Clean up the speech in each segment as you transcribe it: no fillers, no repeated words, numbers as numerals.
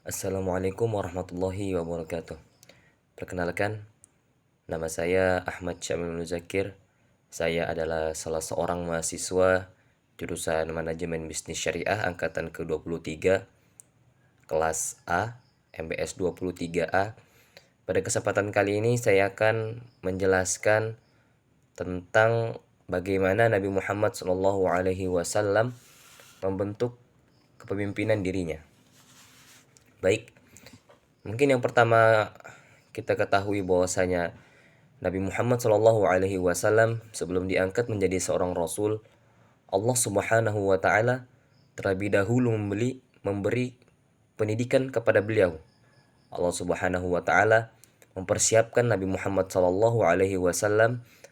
Assalamualaikum warahmatullahi wabarakatuh. Perkenalkan, nama saya Ahmad Syamil Muzakir. Saya adalah salah seorang mahasiswa jurusan Manajemen Bisnis Syariah angkatan ke-23, kelas A, MBS 23A. Pada kesempatan kali ini saya akan menjelaskan tentang bagaimana Nabi Muhammad SAW membentuk kepemimpinan dirinya. Baik, mungkin yang pertama kita ketahui bahwasanya Nabi Muhammad SAW sebelum diangkat menjadi seorang rasul, Allah Subhanahu wa taala terlebih dahulu memberi pendidikan kepada beliau. Allah Subhanahu wa taala mempersiapkan Nabi Muhammad SAW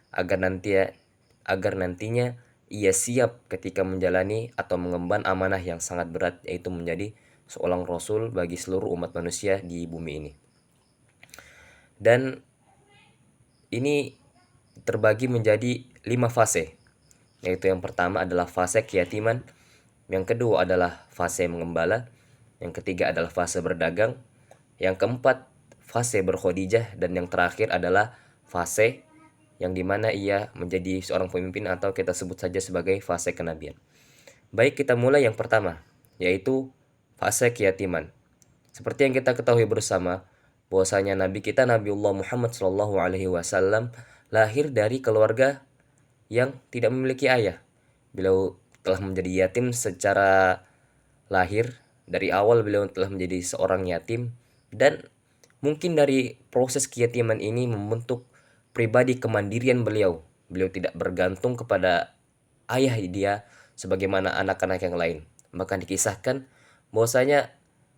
agar nantinya ia siap ketika menjalani atau mengemban amanah yang sangat berat, yaitu menjadi seorang rasul bagi seluruh umat manusia di bumi ini. Dan ini terbagi menjadi 5 fase, yaitu yang pertama adalah fase keyatiman, yang kedua adalah fase mengembala, yang ketiga adalah fase berdagang, yang keempat fase berkhadijah, dan yang terakhir adalah fase yang dimana ia menjadi seorang pemimpin atau kita sebut saja sebagai fase kenabian. Baik, kita mulai yang pertama, yaitu fase keyatiman. Seperti yang kita ketahui bersama, bahwasanya Nabi kita Nabiullah Muhammad SAW lahir dari keluarga yang tidak memiliki ayah. Beliau telah menjadi yatim secara lahir. Dari awal beliau telah menjadi seorang yatim, dan mungkin dari proses keyatiman ini membentuk pribadi kemandirian beliau. Beliau tidak bergantung kepada ayah dia sebagaimana anak-anak yang lain. Bahkan dikisahkan bahwasanya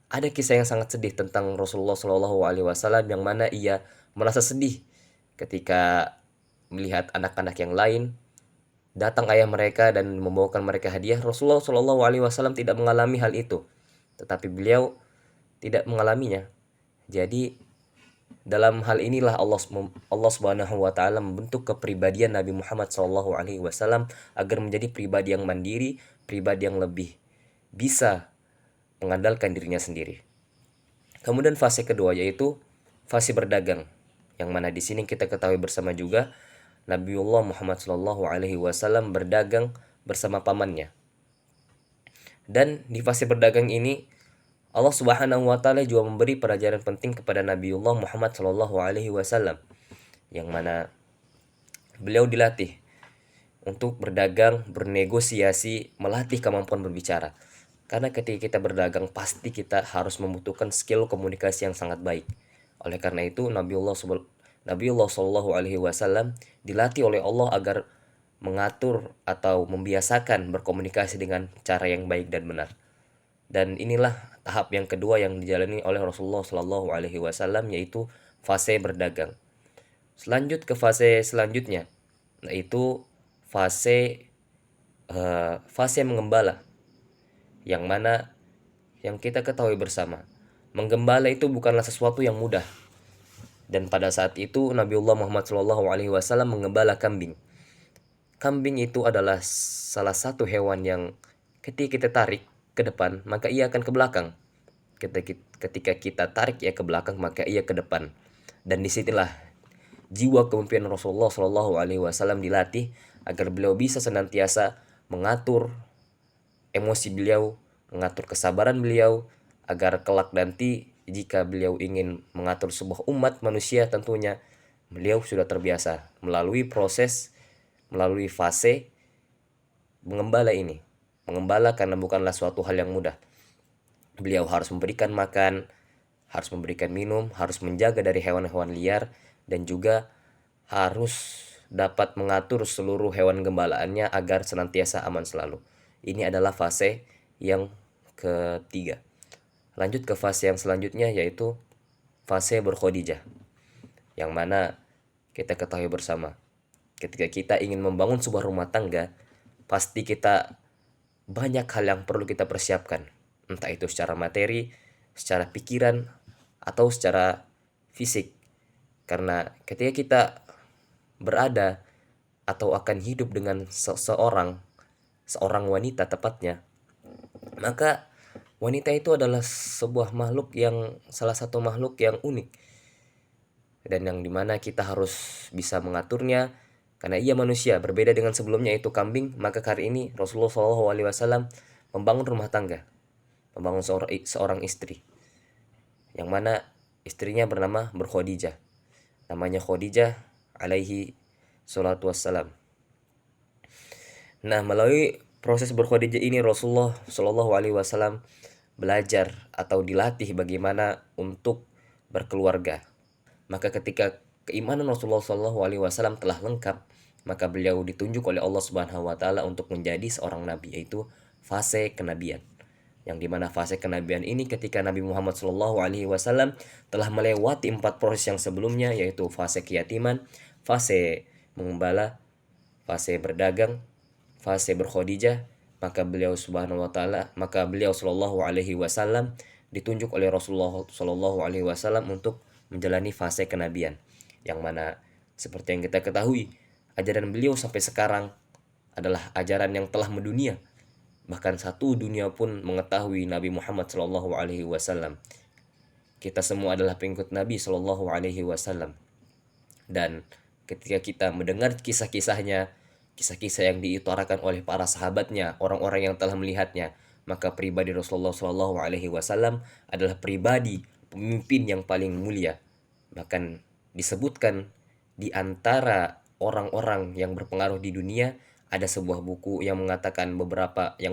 ada kisah yang sangat sedih tentang Rasulullah Shallallahu Alaihi Wasallam yang mana ia merasa sedih ketika melihat anak-anak yang lain datang ayah mereka dan membawakan mereka hadiah. Rasulullah Shallallahu Alaihi Wasallam tidak mengalami hal itu, tetapi beliau tidak mengalaminya. Jadi dalam hal inilah Allah Subhanahu wa taala membentuk kepribadian Nabi Muhammad Shallallahu alaihi wasallam agar menjadi pribadi yang mandiri, pribadi yang lebih bisa mengandalkan dirinya sendiri. Kemudian fase kedua yaitu fase berdagang, yang mana di sini kita ketahui bersama juga Nabiullah Muhammad Shallallahu alaihi wasallam berdagang bersama pamannya. Dan di fase berdagang ini Allah Subhanahu wa taala juga memberi pelajaran penting kepada Nabiullah Muhammad Shallallahu alaihi wasallam, yang mana beliau dilatih untuk berdagang, bernegosiasi, melatih kemampuan berbicara. Karena ketika kita berdagang pasti kita harus membutuhkan skill komunikasi yang sangat baik. Oleh karena itu Nabiullah Shallallahu alaihi wasallam dilatih oleh Allah agar mengatur atau membiasakan berkomunikasi dengan cara yang baik dan benar. Dan inilah tahap yang kedua yang dijalani oleh Rasulullah Shallallahu alaihi wasallam, yaitu fase berdagang. Selanjut ke fase selanjutnya, yaitu fase mengembala, yang mana yang kita ketahui bersama, menggembala itu bukanlah sesuatu yang mudah. Dan pada saat itu Nabiullah Muhammad SAW menggembala kambing. Kambing itu adalah salah satu hewan yang ketika kita tarik ke depan maka ia akan ke belakang. Ketika kita tarik ia ke belakang maka ia ke depan. Dan disinilah jiwa kepemimpinan Rasulullah Shallallahu Alaihi Wasallam dilatih agar beliau bisa senantiasa mengatur emosi beliau, mengatur kesabaran beliau, agar kelak nanti jika beliau ingin mengatur sebuah umat manusia, tentunya beliau sudah terbiasa melalui fase mengembala ini. Mengembala karena bukanlah suatu hal yang mudah. Beliau harus memberikan makan, harus memberikan minum, harus menjaga dari hewan-hewan liar, dan juga harus dapat mengatur seluruh hewan gembalaannya agar senantiasa aman selalu. Ini adalah fase yang ketiga. Lanjut ke fase yang selanjutnya, yaitu fase berkhadijah, yang mana kita ketahui bersama, ketika kita ingin membangun sebuah rumah tangga, pasti kita banyak hal yang perlu kita persiapkan, entah itu secara materi, secara pikiran, atau secara fisik. Karena ketika kita berada atau akan hidup dengan seorang wanita tepatnya, maka Wanita itu adalah sebuah makhluk yang salah satu makhluk yang unik dan yang dimana kita harus bisa mengaturnya karena ia manusia berbeda dengan sebelumnya itu kambing. Maka kali ini Rasulullah SAW membangun rumah tangga, membangun seorang istri yang mana istrinya bernama Khadijah, namanya Khadijah alaihi salatu wassalam. Nah, melalui proses berkhadijah ini Rasulullah Shallallahu Alaihi Wasallam belajar atau dilatih bagaimana untuk berkeluarga. Maka ketika keimanan Rasulullah Shallallahu Alaihi Wasallam telah lengkap, maka beliau ditunjuk oleh Allah Subhanahu Wa Taala untuk menjadi seorang nabi, yaitu fase kenabian. Yang dimana fase kenabian ini ketika Nabi Muhammad Shallallahu Alaihi Wasallam telah melewati 4 proses yang sebelumnya, yaitu fase keyatiman, fase mengembala, fase berdagang, fase berkhadijah, maka beliau Shallallahu Alaihi Wasallam ditunjuk oleh Rasulullah Shallallahu Alaihi Wasallam untuk menjalani fase kenabian, yang mana seperti yang kita ketahui ajaran beliau sampai sekarang adalah ajaran yang telah mendunia. Bahkan satu dunia pun mengetahui Nabi Muhammad Shallallahu Alaihi Wasallam. Kita semua adalah pengikut Nabi Shallallahu Alaihi Wasallam. Dan ketika kita mendengar kisah-kisahnya, kisah-kisah yang diutarakan oleh para sahabatnya, orang-orang yang telah melihatnya, maka pribadi Rasulullah Shallallahu Alaihi Wasallam adalah pribadi pemimpin yang paling mulia. Bahkan disebutkan di antara orang-orang yang berpengaruh di dunia, ada sebuah buku yang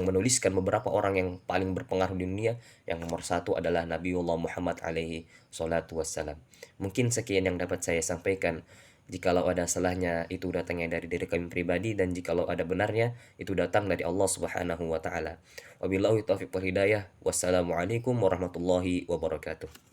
menuliskan beberapa orang yang paling berpengaruh di dunia. Yang nomor satu adalah Nabiullah Muhammad alaihi salatu wassalam. Mungkin sekian yang dapat saya sampaikan. Jikalau ada salahnya itu datangnya dari diri kami pribadi, dan jikalau ada benarnya itu datang dari Allah Subhanahu wa taala. Wabillahi taufiq wal hidayah. Wassalamualaikum warahmatullahi wabarakatuh.